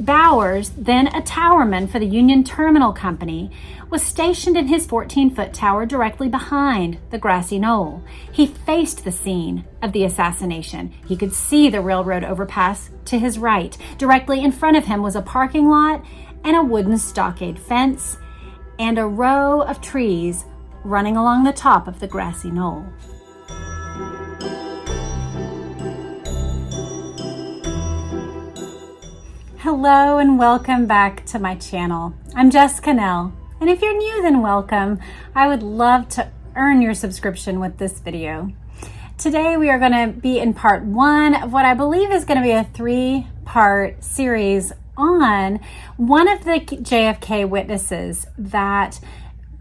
Bowers, then a towerman for the Union Terminal Company, was stationed in his 14-foot tower directly behind the grassy knoll. He faced the scene of the assassination. He could see the railroad overpass to his right. Directly in front of him was a parking lot and a wooden stockade fence and a row of trees running along the top of the grassy knoll. Hello and welcome back to my channel. I'm Jessica Nell, and if you're new, then welcome. I would love to earn your subscription with this video. Today we are going to be in part one of what I believe is going to be a three-part series on one of the JFK witnesses that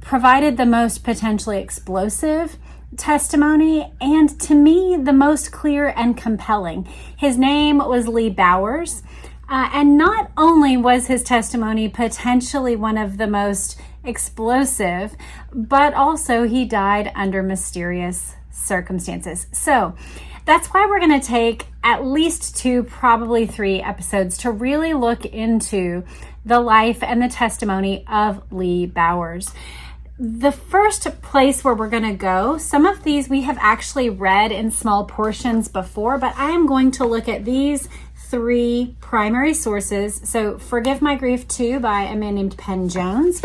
provided the most potentially explosive testimony and, to me, the most clear and compelling. His name was Lee Bowers. And not only was his testimony potentially one of the most explosive, but also he died under mysterious circumstances. So that's why we're going to take at least 2, probably 3 episodes to really look into the life and the testimony of Lee Bowers. The first place where we're going to go, some of these we have actually read in small portions before, but I am going to look at these 3 primary sources. So Forgive My Grief 2 by a man named Penn Jones.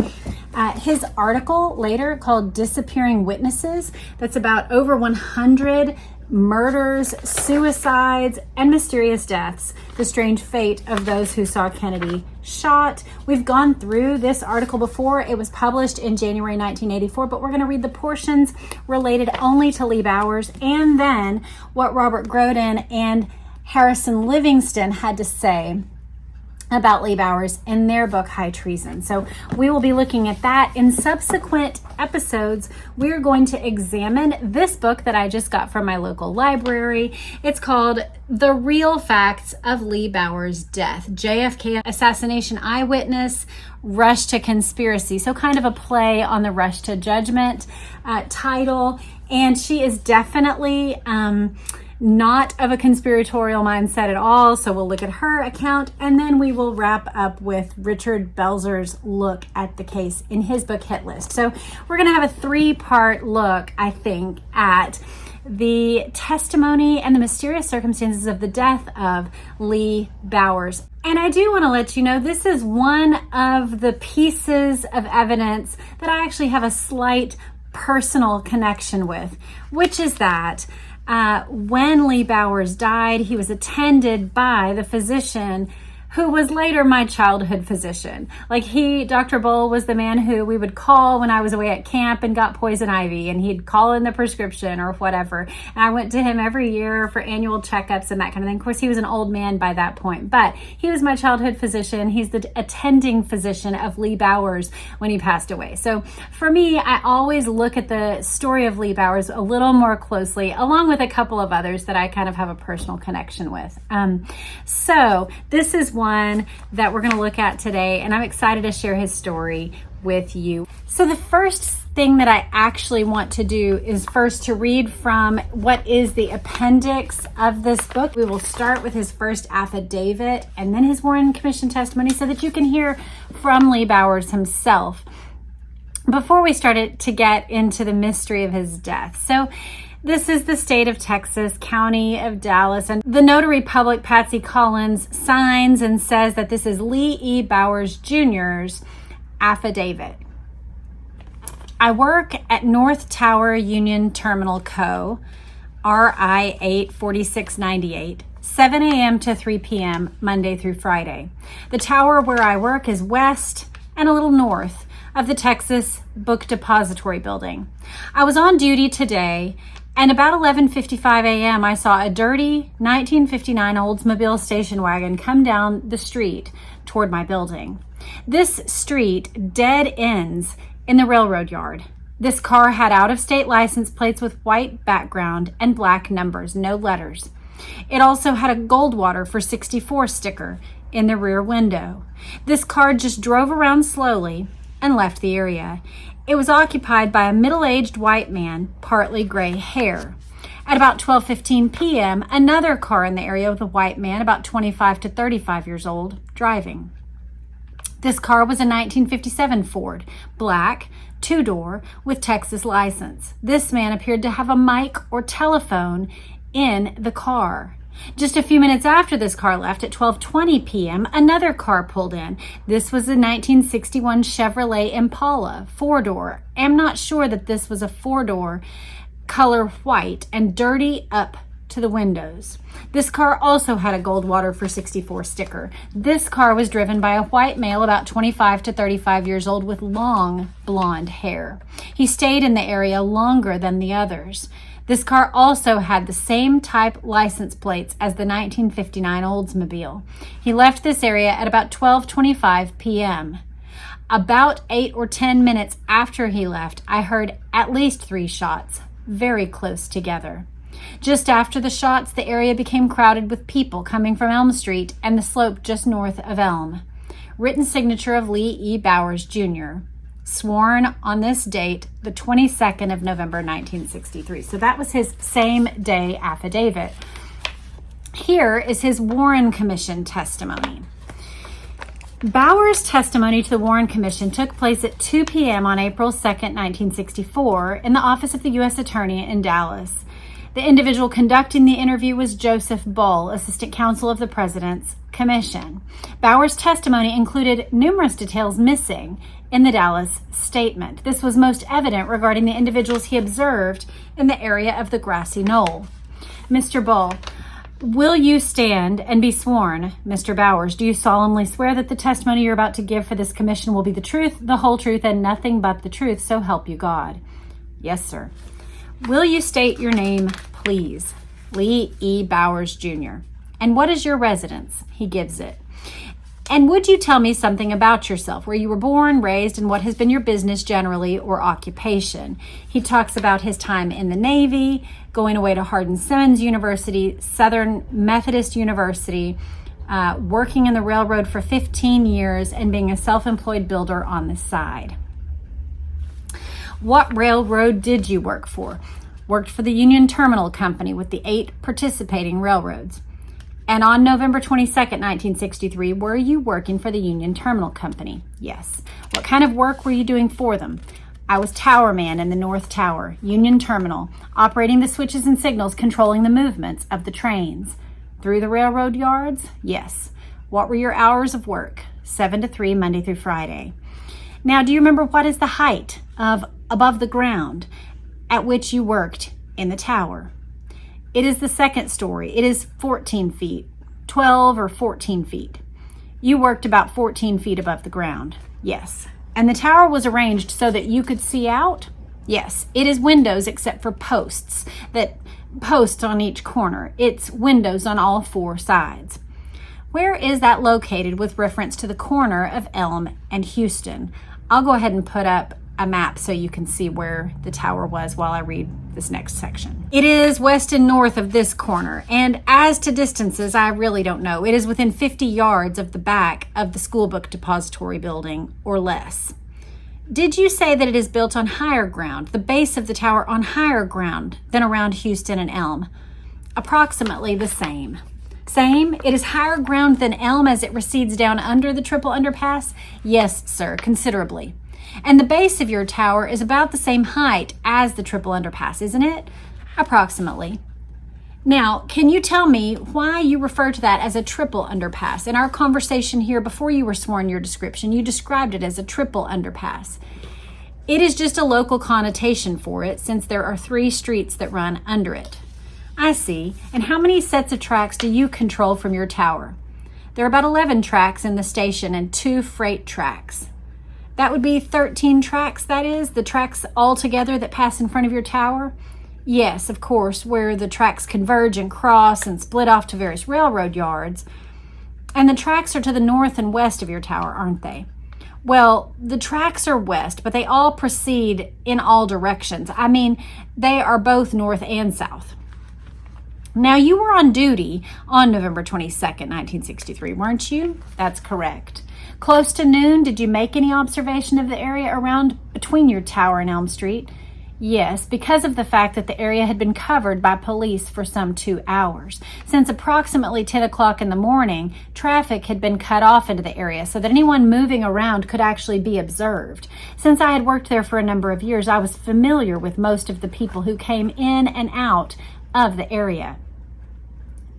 His article later called Disappearing Witnesses, that's about over 100 murders, suicides, and mysterious deaths, the strange fate of those who saw Kennedy shot. We've gone through this article before. It was published in January 1984, but we're going to read the portions related only to Lee Bowers and then what Robert Groden and Harrison Livingston had to say about Lee Bowers in their book, High Treason. So we will be looking at that. In subsequent episodes, we're going to examine this book that I just got from my local library. It's called The Real Facts of Lee Bowers' Death, JFK Assassination Eyewitness, Rush to Conspiracy. So kind of a play on the Rush to Judgment title. And she is definitely not of a conspiratorial mindset at all. So we'll look at her account, and then we will wrap up with Richard Belzer's look at the case in his book, Hit List. So we're going to have a 3-part look, I think, at the testimony and the mysterious circumstances of the death of Lee Bowers. And I do want to let you know, this is one of the pieces of evidence that I actually have a slight personal connection with, which is that when Lee Bowers died, he was attended by the physician who was later my childhood physician. Like Dr. Bull was the man who we would call when I was away at camp and got poison ivy, and he'd call in the prescription or whatever. And I went to him every year for annual checkups and that kind of thing. Of course, he was an old man by that point, but he was my childhood physician. He's the attending physician of Lee Bowers when he passed away. So for me, I always look at the story of Lee Bowers a little more closely, along with a couple of others that I kind of have a personal connection with. So this is one that we're going to look at today, and I'm excited to share his story with you. So the first thing that I actually want to do is first to read from what is the appendix of this book. We will start with his first affidavit and then his Warren Commission testimony so that you can hear from Lee Bowers himself before we start to get into the mystery of his death. So this is the state of Texas, county of Dallas, and the notary public, Patsy Collins, signs and says that this is Lee E. Bowers Jr.'s affidavit. I work at North Tower Union Terminal Co., RI 84698, 7 a.m. to 3 p.m., Monday through Friday. The tower where I work is west and a little north of the Texas Book Depository Building. I was on duty today, and about 11:55 a.m., I saw a dirty 1959 Oldsmobile station wagon come down the street toward my building. This street dead ends in the railroad yard. This car had out-of-state license plates with white background and black numbers, no letters. It also had a Goldwater for 64 sticker in the rear window. This car just drove around slowly and left the area. It was occupied by a middle-aged white man, partly gray hair. At about 12:15 p.m., another car in the area with a white man, about 25 to 35 years old, driving. This car was a 1957 Ford, black, two-door, with Texas license. This man appeared to have a mic or telephone in the car. Just a few minutes after this car left at 12:20 p.m., another car pulled in. This was a 1961 Chevrolet Impala, four-door. I'm not sure that this was a four-door, color white and dirty up to the windows. This car also had a Goldwater for 64 sticker. This car was driven by a white male about 25 to 35 years old with long blonde hair. He stayed in the area longer than the others. This car also had the same type license plates as the 1959 Oldsmobile. He left this area at about 12:25 p.m. About 8 or 10 minutes after he left, I heard at least 3 shots, very close together. Just after the shots, the area became crowded with people coming from Elm Street and the slope just north of Elm. Written signature of Lee E. Bowers, Jr., sworn on this date, the 22nd of November, 1963. So that was his same day affidavit. Here is his Warren Commission testimony. Bowers' testimony to the Warren Commission took place at 2 p.m. on April 2nd, 1964, in the office of the U.S. Attorney in Dallas. The individual conducting the interview was Joseph Bull, Assistant Counsel of the President's Commission. Bowers' testimony included numerous details missing in the Dallas statement. This was most evident regarding the individuals he observed in the area of the Grassy Knoll. Mr. Bull, will you stand and be sworn? Mr. Bowers, do you solemnly swear that the testimony you're about to give for this commission will be the truth, the whole truth, and nothing but the truth, so help you God? Yes, sir. Will you state your name, please? Lee E. Bowers, Jr. And what is your residence? He gives it. And would you tell me something about yourself, where you were born, raised, and what has been your business generally or occupation? He talks about his time in the Navy, going away to Hardin-Simmons University, Southern Methodist University, working in the railroad for 15 years, and being a self-employed builder on the side. What railroad did you work for? Worked for the Union Terminal Company with the 8 participating railroads. And on November 22nd, 1963, were you working for the Union Terminal Company? Yes. What kind of work were you doing for them? I was tower man in the North Tower, Union Terminal, operating the switches and signals, controlling the movements of the trains. Through the railroad yards? Yes. What were your hours of work? 7 to 3, Monday through Friday. Now, do you remember what is the height of above the ground at which you worked in the tower? It is the second story. It is 14 feet, 12 or 14 feet. You worked about 14 feet above the ground. Yes. And the tower was arranged so that you could see out? Yes. It is windows except for posts on each corner. It's windows on all 4 sides. Where is that located with reference to the corner of Elm and Houston? I'll go ahead and put up a map so you can see where the tower was while I read this next section. It is west and north of this corner, and as to distances, I really don't know. It is within 50 yards of the back of the school book depository building or less. Did you say that it is built on higher ground, the base of the tower on higher ground than around Houston and Elm? Approximately the same. Same? It is higher ground than Elm as it recedes down under the triple underpass? Yes, sir, considerably. And the base of your tower is about the same height as the triple underpass, isn't it? Approximately. Now, can you tell me why you refer to that as a triple underpass? In our conversation here, before you were sworn your description, you described it as a triple underpass. It is just a local connotation for it, since there are 3 streets that run under it. I see. And how many sets of tracks do you control from your tower? There are about 11 tracks in the station and 2 freight tracks. That would be 13 tracks, that is, the tracks all together that pass in front of your tower? Yes, of course, where the tracks converge and cross and split off to various railroad yards. And the tracks are to the north and west of your tower, aren't they? Well, the tracks are west, but they all proceed in all directions. I mean, they are both north and south. Now, you were on duty on November 22nd, 1963, weren't you? That's correct. Close to noon, did you make any observation of the area around between your tower and Elm Street? Yes, because of the fact that the area had been covered by police for some 2 hours. Since approximately 10 o'clock in the morning, traffic had been cut off into the area so that anyone moving around could actually be observed. Since I had worked there for a number of years, I was familiar with most of the people who came in and out of the area.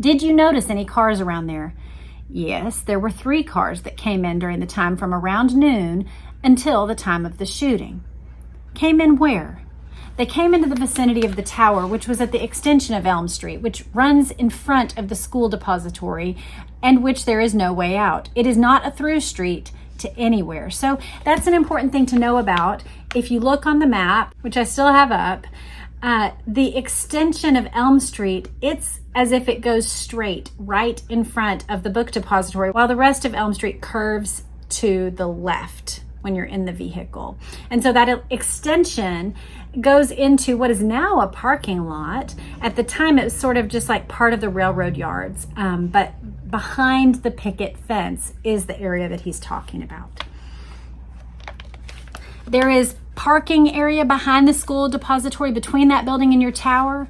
Did you notice any cars around there? Yes, there were 3 cars that came in during the time from around noon until the time of the shooting. Came in where? They came into the vicinity of the tower, which was at the extension of Elm Street, which runs in front of the school depository and which there is no way out. It is not a through street to anywhere. So that's an important thing to know about. If you look on the map, which I still have up, the extension of Elm Street, it's as if it goes straight right in front of the book depository, while the rest of Elm Street curves to the left when you're in the vehicle. And so that extension goes into what is now a parking lot. At the time, it was sort of just like part of the railroad yards, but behind the picket fence is the area that he's talking about. There is parking area behind the school depository between that building and your tower,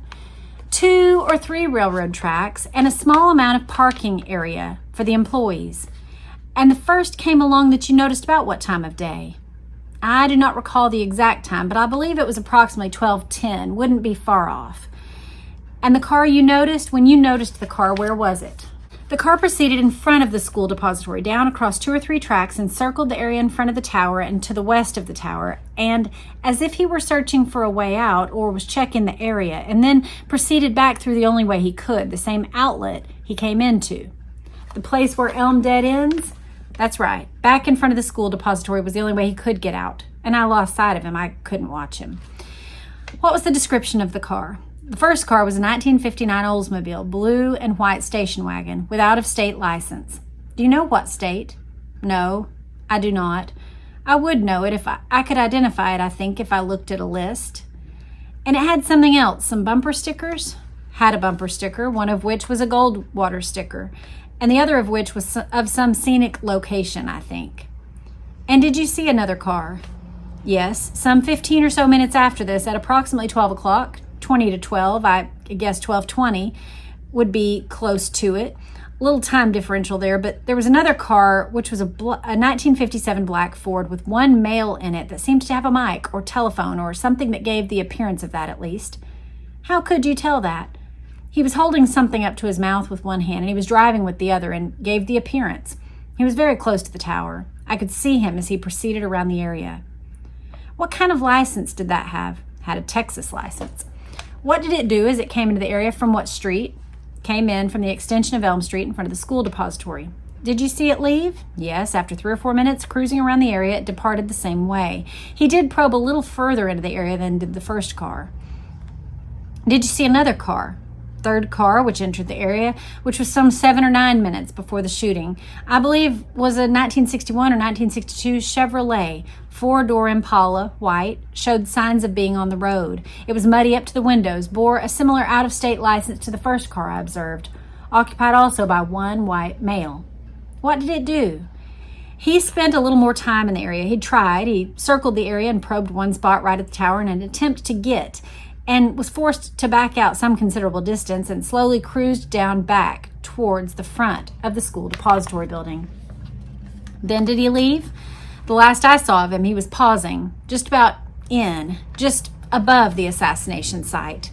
2 or 3 railroad tracks, and a small amount of parking area for the employees. And the first came along that you noticed about what time of day? I do not recall the exact time, but I believe it was approximately 12:10. Wouldn't be far off. And the car you noticed, when you noticed the car, where was it? The car proceeded in front of the school depository, down across 2 or 3 tracks, and circled the area in front of the tower and to the west of the tower, and as if he were searching for a way out or was checking the area, and then proceeded back through the only way he could, the same outlet he came into. The place where Elm Dead ends? That's right. Back in front of the school depository was the only way he could get out, and I lost sight of him. I couldn't watch him. What was the description of the car? The first car was a 1959 Oldsmobile, blue and white station wagon with out-of-state license. Do you know what state? No, I do not. I would know it if I could identify it, I think, if I looked at a list. And it had something else, some bumper stickers? Had a bumper sticker, one of which was a Goldwater sticker, and the other of which was of some scenic location, I think. And did you see another car? Yes, some 15 or so minutes after this, at approximately 12 o'clock, 20 to 12, I guess 12:20 would be close to it. A little time differential there, but there was another car, which was a 1957 black Ford with one male in it that seemed to have a mic or telephone or something that gave the appearance of that at least. How could you tell that? He was holding something up to his mouth with one hand, and he was driving with the other and gave the appearance. He was very close to the tower. I could see him as he proceeded around the area. What kind of license did that have? Had a Texas license. What did it do as it came into the area? From what street? Came in from the extension of Elm Street in front of the school depository. Did you see it leave? Yes, after 3 or 4 minutes cruising around the area, it departed the same way. He did probe a little further into the area than did the first car. Did you see another car? Third car, which entered the area, which was some 7 or 9 minutes before the shooting. I believe was a 1961 or 1962 Chevrolet, 4-door Impala, white, showed signs of being on the road. It was muddy up to the windows, bore a similar out-of-state license to the first car I observed, occupied also by one white male. What did it do? He spent a little more time in the area. He circled the area and probed one spot right at the tower in an attempt to get, and was forced to back out some considerable distance and slowly cruised down back towards the front of the school depository building. Then did he leave? The last I saw of him, he was pausing just above the assassination site.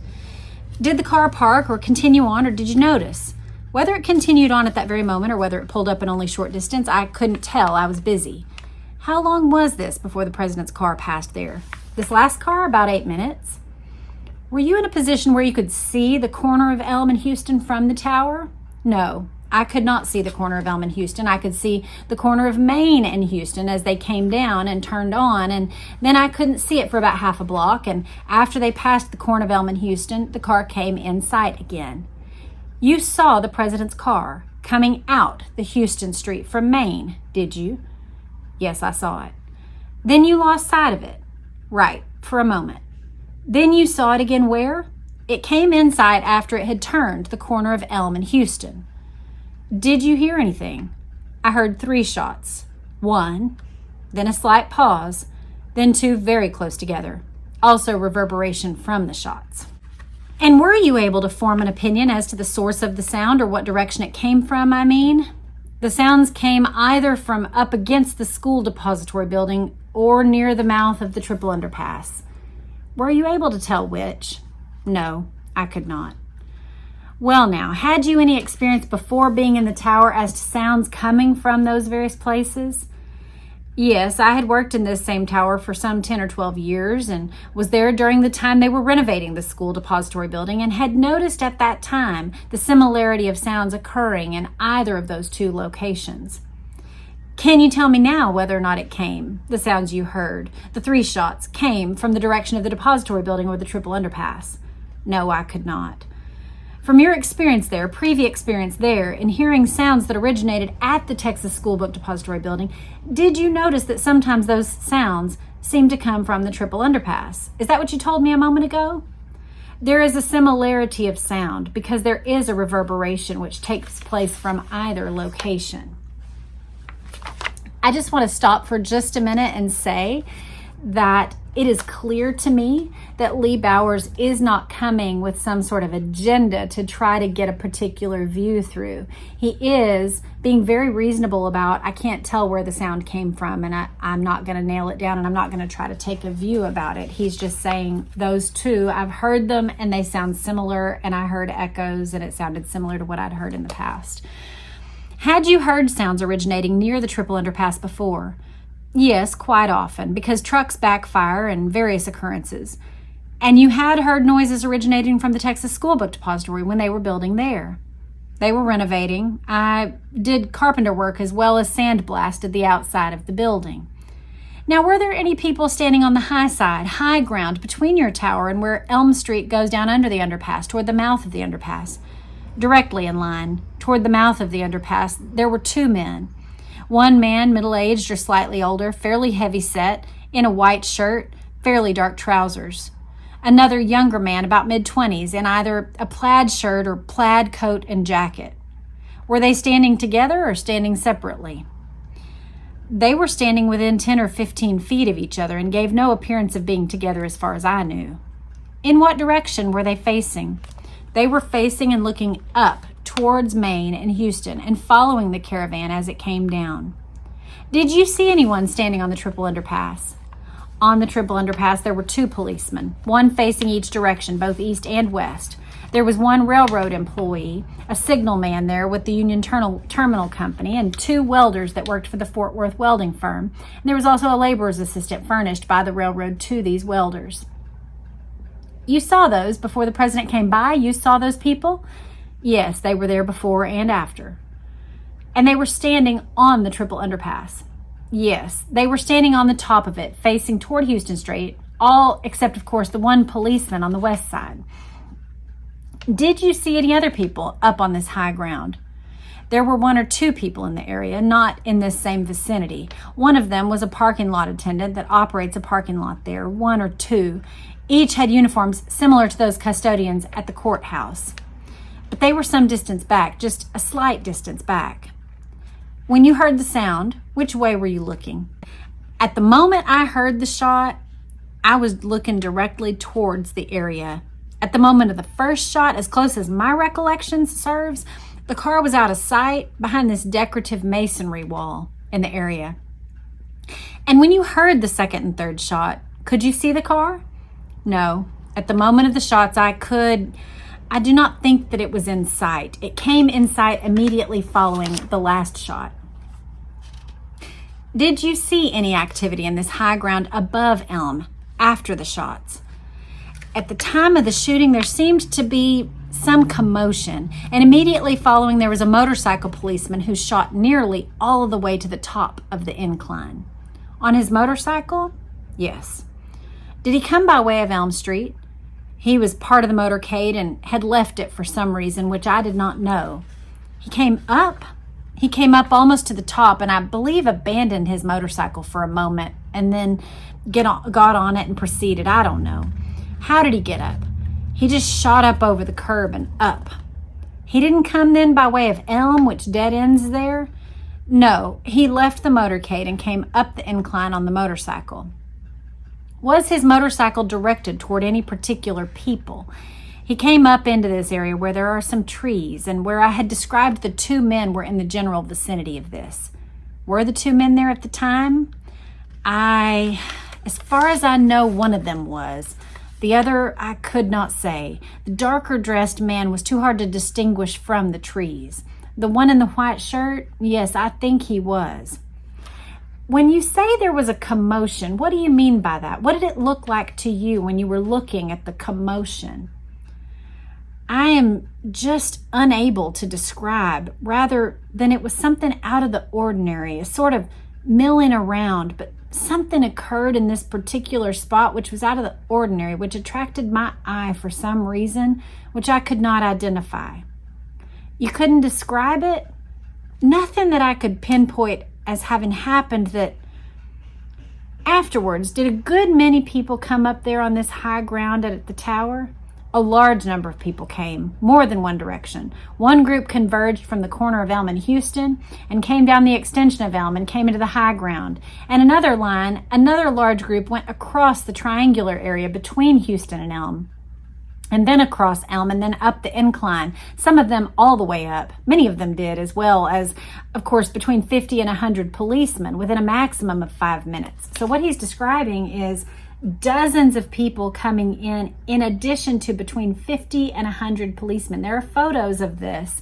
Did the car park or continue on, or did you notice? Whether it continued on at that very moment or whether it pulled up an only short distance, I couldn't tell. I was busy. How long was this before the president's car passed there? This last car, about 8 minutes. Were you in a position where you could see the corner of Elm and Houston from the tower? No, I could not see the corner of Elm and Houston. I could see the corner of Main and Houston as they came down and turned on, and then I couldn't see it for about half a block, and after they passed the corner of Elm and Houston, the car came in sight again. You saw the president's car coming out the Houston Street from Main, did you? Yes, I saw it. Then you lost sight of it. Right, for a moment. Then you saw it again where? It came in sight after it had turned the corner of Elm and Houston. Did you hear anything? I heard 3 shots. 1, then a slight pause, then 2 very close together. Also reverberation from the shots. And were you able to form an opinion as to the source of the sound, or what direction it came from, I mean? The sounds came either from up against the school depository building or near the mouth of the triple underpass. Were you able to tell which? No, I could not. Well now, had you any experience before being in the tower as to sounds coming from those various places? Yes, I had worked in this same tower for some 10 or 12 years and was there during the time they were renovating the school depository building, and had noticed at that time the similarity of sounds occurring in either of those two locations. Can you tell me now whether or not the sounds you heard, the 3 shots, came from the direction of the depository building or the triple underpass? No, I could not. From your experience there, previous experience there, in hearing sounds that originated at the Texas School Book Depository building, did you notice that sometimes those sounds seemed to come from the triple underpass? Is that what you told me a moment ago? There is a similarity of sound because there is a reverberation which takes place from either location. I just want to stop for just a minute and say that it is clear to me that Lee Bowers is not coming with some sort of agenda to try to get a particular view through. He is being very reasonable about, I can't tell where the sound came from, and I'm not going to nail it down, and I'm not going to try to take a view about it. He's just saying those two, I've heard them and they sound similar, and I heard echoes and it sounded similar to what I'd heard in the past. Had you heard sounds originating near the triple underpass before? Yes, quite often, because trucks backfire and various occurrences. And you had heard noises originating from the Texas School Book Depository when they were building there. They were renovating. I did carpenter work as well as sandblasted the outside of the building. Now, were there any people standing on the high ground between your tower and where Elm Street goes down under the underpass, toward the mouth of the underpass? Directly in line, toward the mouth of the underpass, there were 2 men. One man, middle-aged or slightly older, fairly heavy-set, in a white shirt, fairly dark trousers. Another younger man, about mid-20s, in either a plaid shirt or plaid coat and jacket. Were they standing together or standing separately? They were standing within 10 or 15 feet of each other and gave no appearance of being together as far as I knew. In what direction were they facing? They were facing and looking up towards Maine and Houston and following the caravan as it came down. Did you see anyone standing on the triple underpass? On the triple underpass, there were 2 policemen, one facing each direction, both east and west. There was one railroad employee, a signal man there with the Union Terminal Company, and 2 welders that worked for the Fort Worth welding firm. And there was also a laborer's assistant furnished by the railroad to these welders. You saw those before the president came by? You saw those people? Yes, they were there before and after. And they were standing on the triple underpass. Yes, they were standing on the top of it, facing toward Houston Street, all except, of course, the one policeman on the west side. Did you see any other people up on this high ground? There were 1 or 2 people in the area, not in this same vicinity. One of them was a parking lot attendant that operates a parking lot there, 1 or 2. Each had uniforms similar to those custodians at the courthouse. But they were some distance back, just a slight distance back. When you heard the sound, which way were you looking? At the moment I heard the shot, I was looking directly towards the area. At the moment of the first shot, as close as my recollection serves, the car was out of sight behind this decorative masonry wall in the area. And when you heard the second and third shot, could you see the car? No. At the moment of the shots, I do not think that it was in sight. It came in sight immediately following the last shot. Did you see any activity in this high ground above Elm after the shots? At the time of the shooting, there seemed to be some commotion, and immediately following there was a motorcycle policeman who shot nearly all of the way to the top of the incline. On his motorcycle? Yes. Did he come by way of Elm Street? He was part of the motorcade and had left it for some reason, which I did not know. He came up almost to the top, and I believe abandoned his motorcycle for a moment and then got on it and proceeded. I don't know. How did he get up? He just shot up over the curb and up. He didn't come then by way of Elm, which dead ends there. No, he left the motorcade and came up the incline on the motorcycle. Was his motorcycle directed toward any particular people? He came up into this area where there are some trees and where I had described the two men were in the general vicinity of this. Were the two men there at the time? As far as I know, one of them was. The other, I could not say. The darker dressed man was too hard to distinguish from the trees. The one in the white shirt, yes, I think he was. When you say there was a commotion, what do you mean by that? What did it look like to you when you were looking at the commotion? I am just unable to describe, rather than it was something out of the ordinary, a sort of milling around, but something occurred in this particular spot which was out of the ordinary, which attracted my eye for some reason, which I could not identify. You couldn't describe it? Nothing that I could pinpoint as having happened. That afterwards, did a good many people come up there on this high ground at the tower? A large number of people came, more than one direction. One group converged from the corner of Elm and Houston and came down the extension of Elm and came into the high ground. And another large group went across the triangular area between Houston and Elm, and then across Elm and then up the incline, some of them all the way up. Many of them did, as well as, of course, between 50 and 100 policemen within a maximum of 5 minutes. So what he's describing is dozens of people coming in addition to between 50 and 100 policemen. There are photos of this,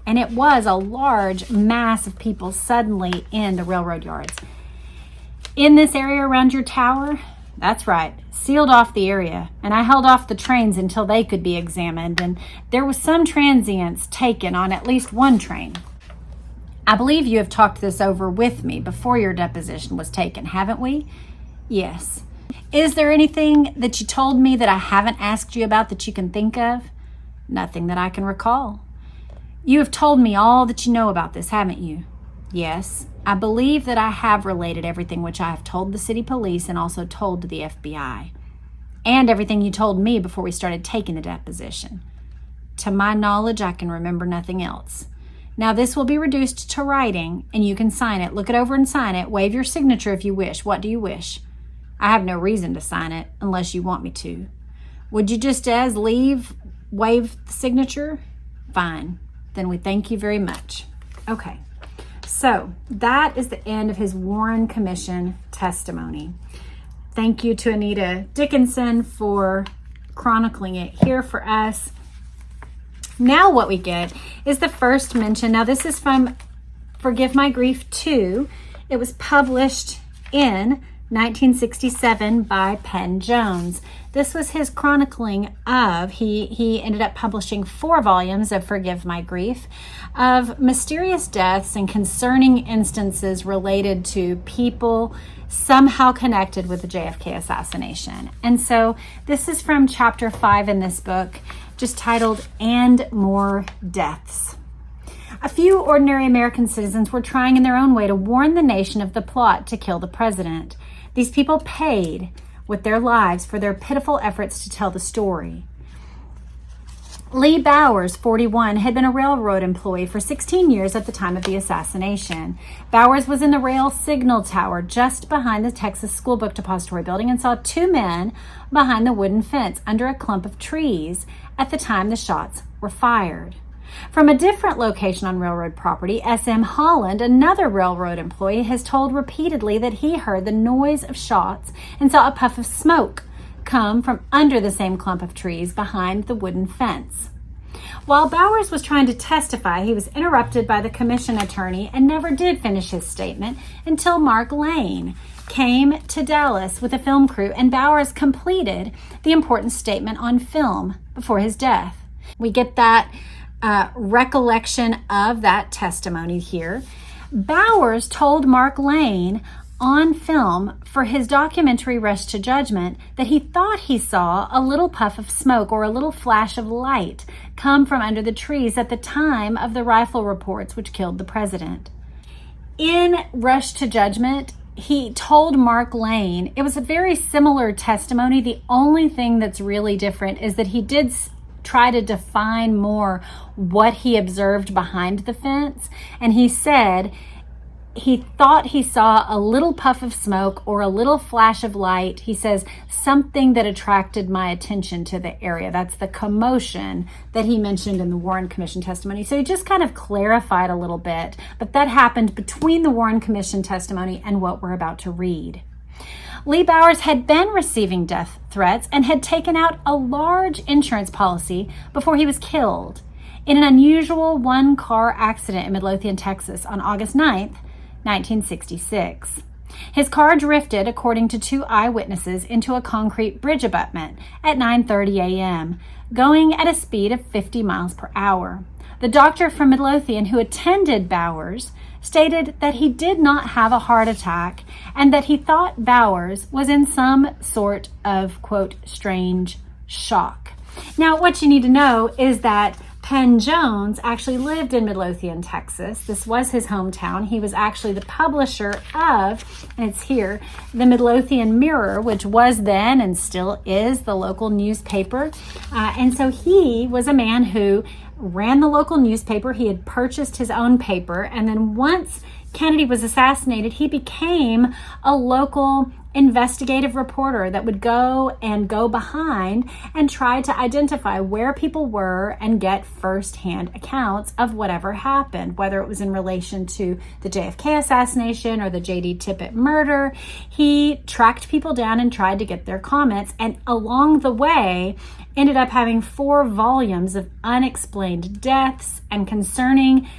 and it was a large mass of people suddenly in the railroad yards. In this area around your tower, that's right, sealed off the area, and I held off the trains until they could be examined, and there was some transients taken on at least one train. I believe you have talked this over with me before your deposition was taken, haven't we? Yes. Is there anything that you told me that I haven't asked you about that you can think of? Nothing that I can recall. You have told me all that you know about this, haven't you? Yes. I believe that I have related everything which I have told the city police and also told to the FBI. And everything you told me before we started taking the deposition. To my knowledge, I can remember nothing else. Now this will be reduced to writing, and you can sign it. Look it over and sign it. Waive your signature if you wish. What do you wish? I have no reason to sign it unless you want me to. Would you just waive the signature? Fine. Then we thank you very much. Okay. So that is the end of his Warren Commission testimony. Thank you to Anita Dickinson for chronicling it here for us. Now what we get is the first mention. Now this is from Forgive My Grief 2. It was published in 1967 by Penn Jones. This was his chronicling of, he ended up publishing 4 volumes of Forgive My Grief, of mysterious deaths and concerning instances related to people somehow connected with the JFK assassination. And so this is from chapter 5 in this book, just titled, And More Deaths. A few ordinary American citizens were trying in their own way to warn the nation of the plot to kill the president. These people paid with their lives for their pitiful efforts to tell the story. Lee Bowers, 41, had been a railroad employee for 16 years at the time of the assassination. Bowers was in the rail signal tower just behind the Texas School Book Depository building and saw 2 men behind the wooden fence under a clump of trees at the time the shots were fired. From a different location on railroad property, S.M. Holland, another railroad employee, has told repeatedly that he heard the noise of shots and saw a puff of smoke come from under the same clump of trees behind the wooden fence. While Bowers was trying to testify, he was interrupted by the commission attorney and never did finish his statement until Mark Lane came to Dallas with a film crew, and Bowers completed the important statement on film before his death. We get that recollection of that testimony here. Bowers told Mark Lane on film for his documentary Rush to Judgment that he thought he saw a little puff of smoke or a little flash of light come from under the trees at the time of the rifle reports which killed the president. In Rush to Judgment, he told Mark Lane, it was a very similar testimony. The only thing that's really different is that he did try to define more what he observed behind the fence. And he said he thought he saw a little puff of smoke or a little flash of light. He says, something that attracted my attention to the area. That's the commotion that he mentioned in the Warren Commission testimony. So he just kind of clarified a little bit, but that happened between the Warren Commission testimony and what we're about to read. Lee Bowers had been receiving death threats and had taken out a large insurance policy before he was killed in an unusual one-car accident in Midlothian, Texas on August 9th, 1966. His car drifted, according to 2 eyewitnesses, into a concrete bridge abutment at 9:30 a.m., going at a speed of 50 miles per hour. The doctor from Midlothian who attended Bowers stated that he did not have a heart attack and that he thought Bowers was in some sort of, quote, strange shock. Now, what you need to know is that Penn Jones actually lived in Midlothian, Texas. This was his hometown. He was actually the publisher of, and it's here, the Midlothian Mirror, which was then and still is the local newspaper. And so he was a man who ran the local newspaper. He had purchased his own paper. And then once Kennedy was assassinated, he became a local investigative reporter that would go behind and try to identify where people were and get firsthand accounts of whatever happened, whether it was in relation to the JFK assassination or the J.D. Tippit murder. He tracked people down and tried to get their comments, and along the way ended up having 4 volumes of unexplained deaths and concerning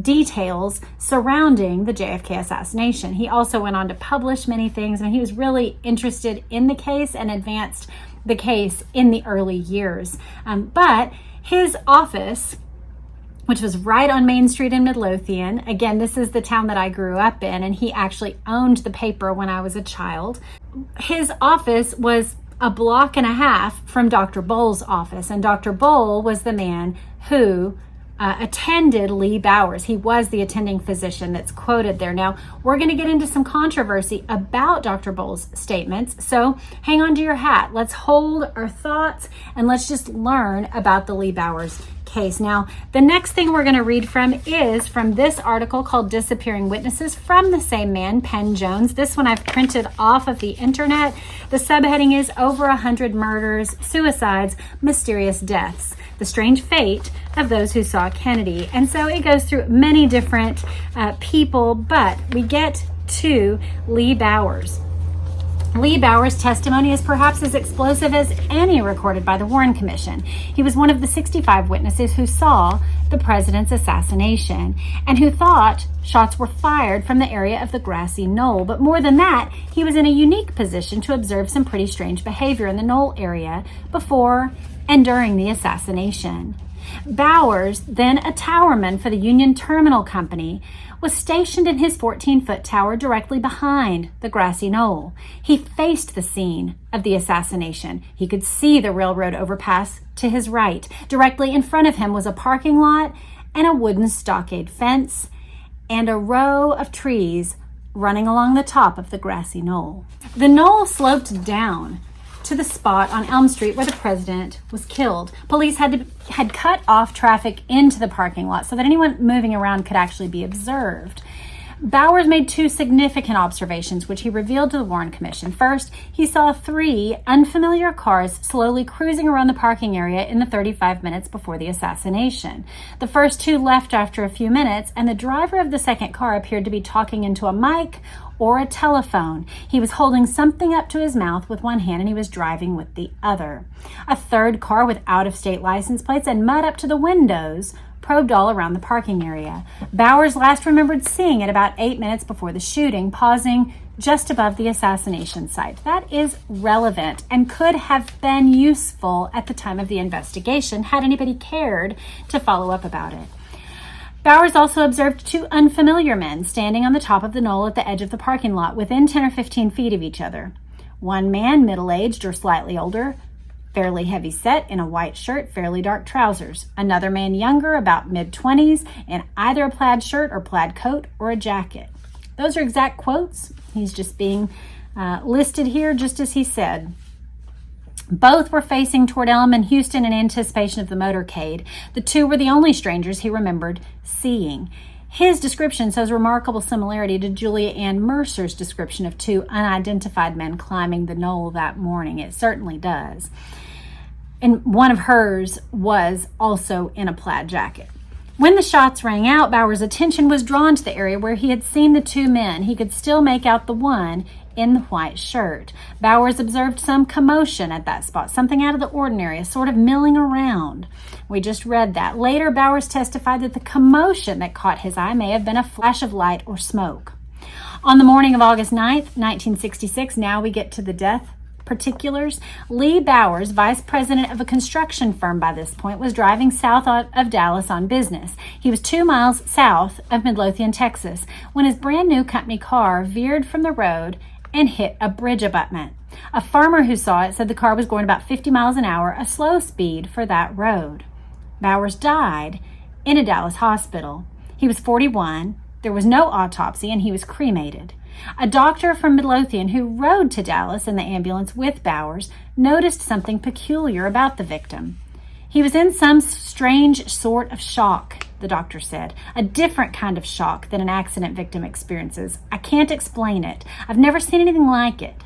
details surrounding the JFK assassination. He also went on to publish many things, and he was really interested in the case and advanced the case in the early years. But his office, which was right on Main Street in Midlothian, again, this is the town that I grew up in, and he actually owned the paper when I was a child. His office was a block and a half from Dr. Bull's office, and Dr. Bull was the man who attended Lee Bowers. He was the attending physician that's quoted there. Now, we're going to get into some controversy about Dr. Bull's statements, so hang on to your hat. Let's hold our thoughts and let's just learn about the Lee Bowers case. Now, the next thing we're going to read from is from this article called Disappearing Witnesses from the same man, Penn Jones. This one I've printed off of the internet. The subheading is Over 100 Murders, Suicides, Mysterious Deaths, the Strange Fate of Those Who Saw Kennedy. And so it goes through many different people, but we get to Lee Bowers. Lee Bowers' testimony is perhaps as explosive as any recorded by the Warren Commission. He was one of the 65 witnesses who saw the president's assassination and who thought shots were fired from the area of the Grassy Knoll. But more than that, he was in a unique position to observe some pretty strange behavior in the Knoll area before and during the assassination. Bowers, then a towerman for the Union Terminal Company, was stationed in his 14-foot tower directly behind the Grassy Knoll. He faced the scene of the assassination. He could see the railroad overpass to his right. Directly in front of him was a parking lot and a wooden stockade fence and a row of trees running along the top of the Grassy Knoll. The knoll sloped down to the spot on Elm Street where the president was killed. Police had cut off traffic into the parking lot so that anyone moving around could actually be observed. Bowers made 2 significant observations, which he revealed to the Warren Commission. First, he saw 3 unfamiliar cars slowly cruising around the parking area in the 35 minutes before the assassination. The first 2 left after a few minutes, and the driver of the second car appeared to be talking into a mic or a telephone. He was holding something up to his mouth with one hand and he was driving with the other. A third car with out-of-state license plates and mud up to the windows probed all around the parking area. Bowers last remembered seeing it about 8 minutes before the shooting, pausing just above the assassination site. That is relevant and could have been useful at the time of the investigation had anybody cared to follow up about it. Bowers also observed 2 unfamiliar men standing on the top of the knoll at the edge of the parking lot within 10 or 15 feet of each other. One man, middle-aged or slightly older, fairly heavy set in a white shirt, fairly dark trousers. Another man younger, about mid-20s, in either a plaid shirt or plaid coat or a jacket. Those are exact quotes. He's just being listed here just as he said. Both were facing toward Elm and Houston in anticipation of the motorcade. The 2 were the only strangers he remembered seeing. His description shows remarkable similarity to Julia Ann Mercer's description of two unidentified men climbing the knoll that morning. It certainly does. And one of hers was also in a plaid jacket. When the shots rang out, Bowers' attention was drawn to the area where he had seen the two men. He could still make out the one in the white shirt. Bowers observed some commotion at that spot, something out of the ordinary, a sort of milling around. We just read that. Later, Bowers testified that the commotion that caught his eye may have been a flash of light or smoke. On the morning of August 9th, 1966, now we get to the death particulars. Lee Bowers, vice president of a construction firm by this point, was driving south of Dallas on business. He was 2 miles south of Midlothian, Texas, when his brand new company car veered from the road and hit a bridge abutment. A farmer who saw it said the car was going about 50 miles an hour, a slow speed for that road. Bowers died in a Dallas hospital. He was 41. There was no autopsy, and he was cremated. A doctor from Midlothian who rode to Dallas in the ambulance with Bowers noticed something peculiar about the victim. He was in some strange sort of shock, the doctor said, a different kind of shock than an accident victim experiences. I can't explain it. I've never seen anything like it.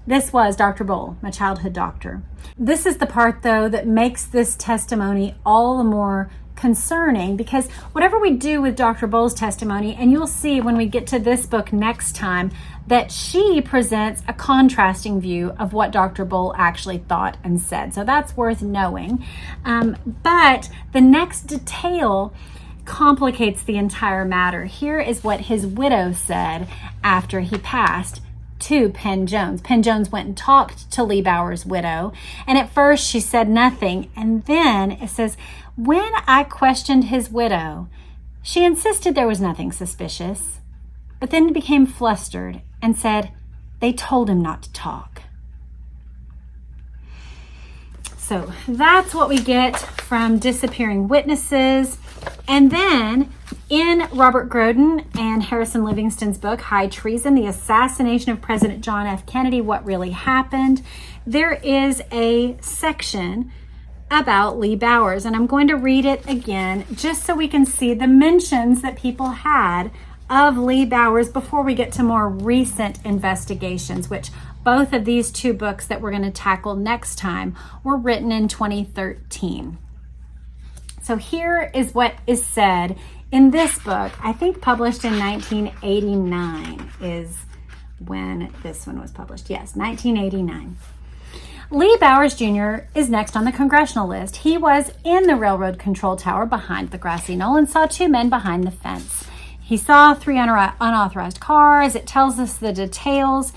This was Dr. Bull, my childhood doctor. This is the part, though, that makes this testimony all the more concerning, because whatever we do with Dr. Bull's testimony, and you'll see when we get to this book next time, that she presents a contrasting view of what Dr. Bull actually thought and said. So that's worth knowing. But the next detail complicates the entire matter. Here is what his widow said after he passed to Penn Jones. Penn Jones went and talked to Lee Bowers' widow, and at first she said nothing, and then it says, when I questioned his widow, she insisted there was nothing suspicious, but then became flustered and said, they told him not to talk. So that's what we get from disappearing witnesses. And then in Robert Groden and Harrison Livingston's book, High Treason, the assassination of President John F. Kennedy, What Really Happened, there is a section about Lee Bowers, and I'm going to read it again just so we can see the mentions that people had of Lee Bowers before we get to more recent investigations, which both of these two books that we're going to tackle next time were written in 2013. So here is what is said in this book, I think published in 1989 is when this one was published. Yes, 1989. Lee Bowers Jr. is next on the congressional list. He was in the railroad control tower behind the Grassy Knoll and saw two men behind the fence. He saw 3 unauthorized cars. It tells us the details.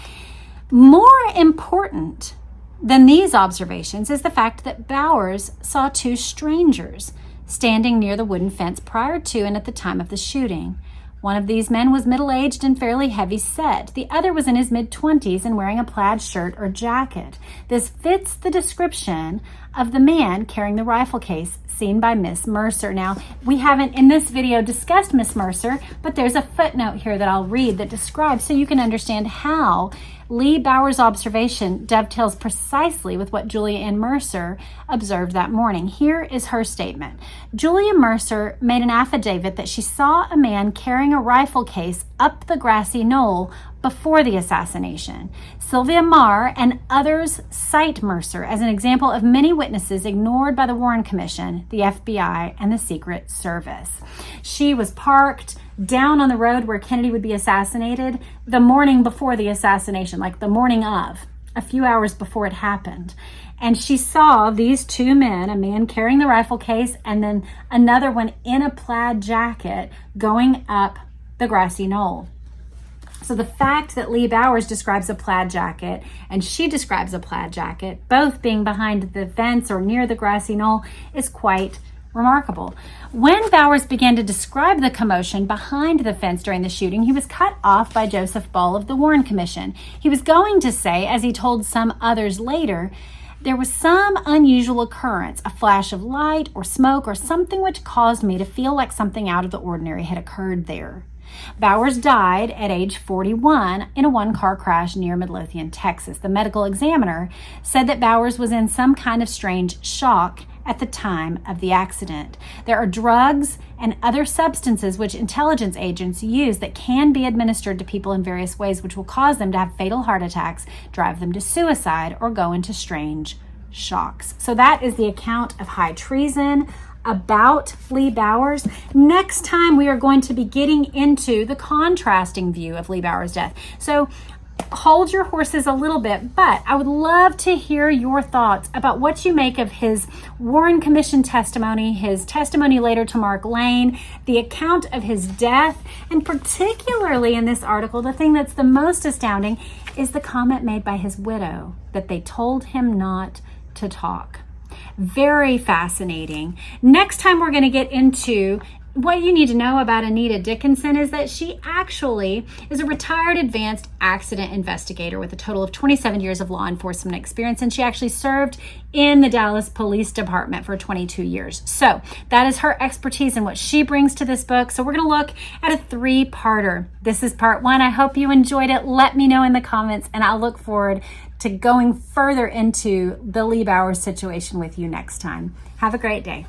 More important than these observations is the fact that Bowers saw 2 strangers standing near the wooden fence prior to and at the time of the shooting. One of these men was middle-aged and fairly heavy-set. The other was in his mid-20s and wearing a plaid shirt or jacket. This fits the description of the man carrying the rifle case seen by Miss Mercer. Now, we haven't in this video discussed Miss Mercer, but there's a footnote here that I'll read that describes so you can understand how Lee Bowers' observation dovetails precisely with what Julia Ann Mercer observed that morning. Here is her statement. Julia Mercer made an affidavit that she saw a man carrying a rifle case up the Grassy Knoll before the assassination. Sylvia Marr and others cite Mercer as an example of many witnesses ignored by the Warren Commission, the FBI, and the Secret Service. She was parked down on the road where Kennedy would be assassinated the morning before the assassination, like the morning of, a few hours before it happened. And she saw these 2 men, a man carrying the rifle case and then another one in a plaid jacket going up the Grassy Knoll. So the fact that Lee Bowers describes a plaid jacket and she describes a plaid jacket, both being behind the fence or near the Grassy Knoll, is quite remarkable. When Bowers began to describe the commotion behind the fence during the shooting, he was cut off by Joseph Ball of the Warren Commission. He was going to say, as he told some others later, there was some unusual occurrence, a flash of light or smoke or something which caused me to feel like something out of the ordinary had occurred there. Bowers died at age 41 in a 1-car crash near Midlothian, Texas. The medical examiner said that Bowers was in some kind of strange shock at the time of the accident. There are drugs and other substances which intelligence agents use that can be administered to people in various ways, which will cause them to have fatal heart attacks, drive them to suicide, or go into strange shocks. So that is the account of high treason about Lee Bowers. Next time we are going to be getting into the contrasting view of Lee Bowers' death. So hold your horses a little bit, but I would love to hear your thoughts about what you make of his Warren Commission testimony, his testimony later to Mark Lane, the account of his death, and particularly in this article, the thing that's the most astounding is the comment made by his widow that they told him not to talk. Very fascinating. Next time we're going to get into what you need to know about Anita Dickinson is that she actually is a retired advanced accident investigator with a total of 27 years of law enforcement experience, and she actually served in the Dallas Police Department for 22 years. So that is her expertise and what she brings to this book. So we're going to look at a 3-parter. This is part 1. I hope you enjoyed it. Let me know in the comments, and I'll look forward to going further into the Lee Bowers situation with you next time. Have a great day.